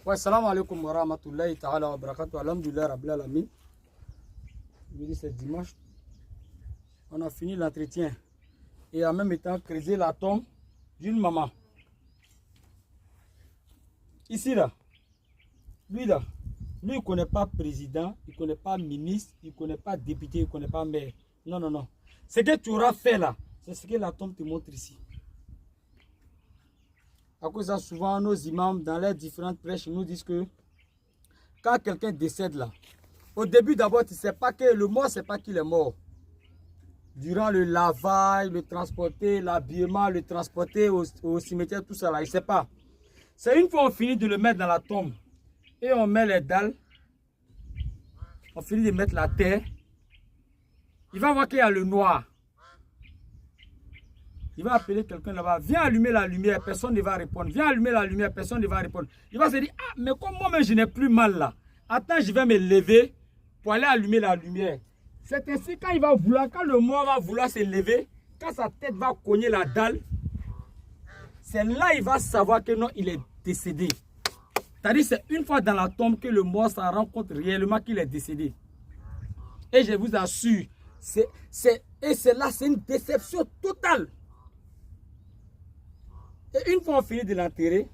Ouais, salam alaikum wa rahmatullahi ta'ala wa barakatuh. Alhamdulillah rabbil alamin. C'est dimanche. On a fini l'entretien. Et en même temps, creuser la tombe d'une maman. Ici, là. Lui, là. Lui, il ne connaît pas président, il ne connaît pas ministre, il ne connaît pas député, il ne connaît pas maire. Non, non, non. Ce que tu auras fait là, c'est ce que la tombe te montre ici. À cause de ça, souvent, nos imams, dans leurs différentes prêches, nous disent que quand quelqu'un décède là, au début d'abord, tu ne sais pas que le mort, c'est pas qu'il est mort. Durant le lavage, le transporter, l'habillement, le transporter au cimetière, tout ça là, il ne sait pas. C'est une fois on finit de le mettre dans la tombe et on met les dalles, on finit de mettre la terre, il va voir qu'il y a le noir. Il va appeler quelqu'un là-bas, viens allumer la lumière, personne ne va répondre. Viens allumer la lumière, personne ne va répondre. Il va se dire, ah, mais comme moi-même je n'ai plus mal là, attends, je vais me lever pour aller allumer la lumière. C'est ainsi quand il va vouloir, quand le mort va vouloir se lever, quand sa tête va cogner la dalle, c'est là qu'il va savoir que non, il est décédé. C'est-à-dire c'est une fois dans la tombe que le mort s'en rend compte réellement qu'il est décédé. Et je vous assure, c'est là, c'est une déception totale. Et une fois on finit de l'enterrer,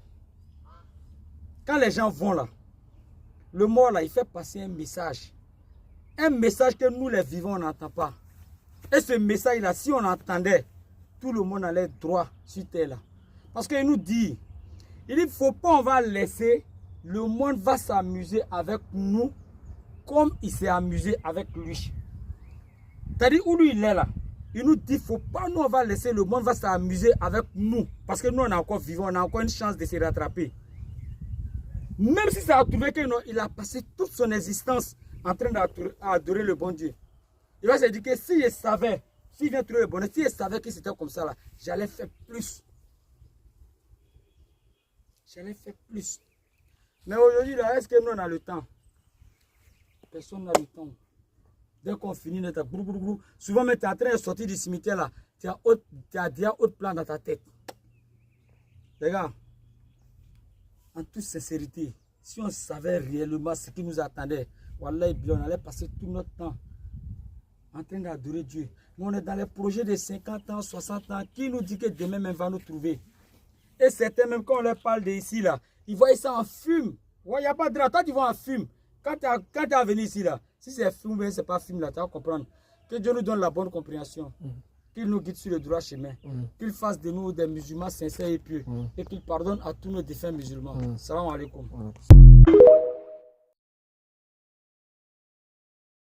quand les gens vont là, le mort là, il fait passer un message. Un message que nous les vivants, on n'entend pas. Et ce message là, si on entendait, tout le monde allait droit sur terre là. Parce qu'il nous dit, il ne faut pas, on va laisser, le monde va s'amuser avec nous comme il s'est amusé avec lui. C'est-à-dire où lui il est là. Il nous dit, il ne faut pas, nous on va laisser, le monde va s'amuser avec nous. Parce que nous on est encore vivants, on a encore une chance de se rattraper. Même si ça a trouvé qu'il a passé toute son existence en train d'adorer le bon Dieu. Il va se dire que si je savais, s'il vient trouver le bonheur, si je savais que c'était comme ça là, j'allais faire plus. J'allais faire plus. Mais aujourd'hui là, est-ce que nous on a le temps? Personne n'a le temps. Dès qu'on finit, souvent, tu es en train de sortir du cimetière là, tu as déjà autre plan dans ta tête. Les gars, en toute sincérité, si on savait réellement ce qui nous attendait, Wallah, on allait passer tout notre temps en train d'adorer Dieu. Mais on est dans les projets de 50 ans, 60 ans, qui nous dit que demain même va nous trouver. Et certains, même quand on leur parle d'ici là, ils voient ça en fume. Il n'y a pas de drap, toi tu vois en fume. Quand tu es venu ici là, si c'est film ou ce n'est pas film là, tu vas comprendre. Que Dieu nous donne la bonne compréhension. Qu'il nous guide sur le droit chemin. Qu'il fasse de nous des musulmans sincères et pieux. Et qu'il pardonne à tous nos défunts musulmans. Salam alaikum.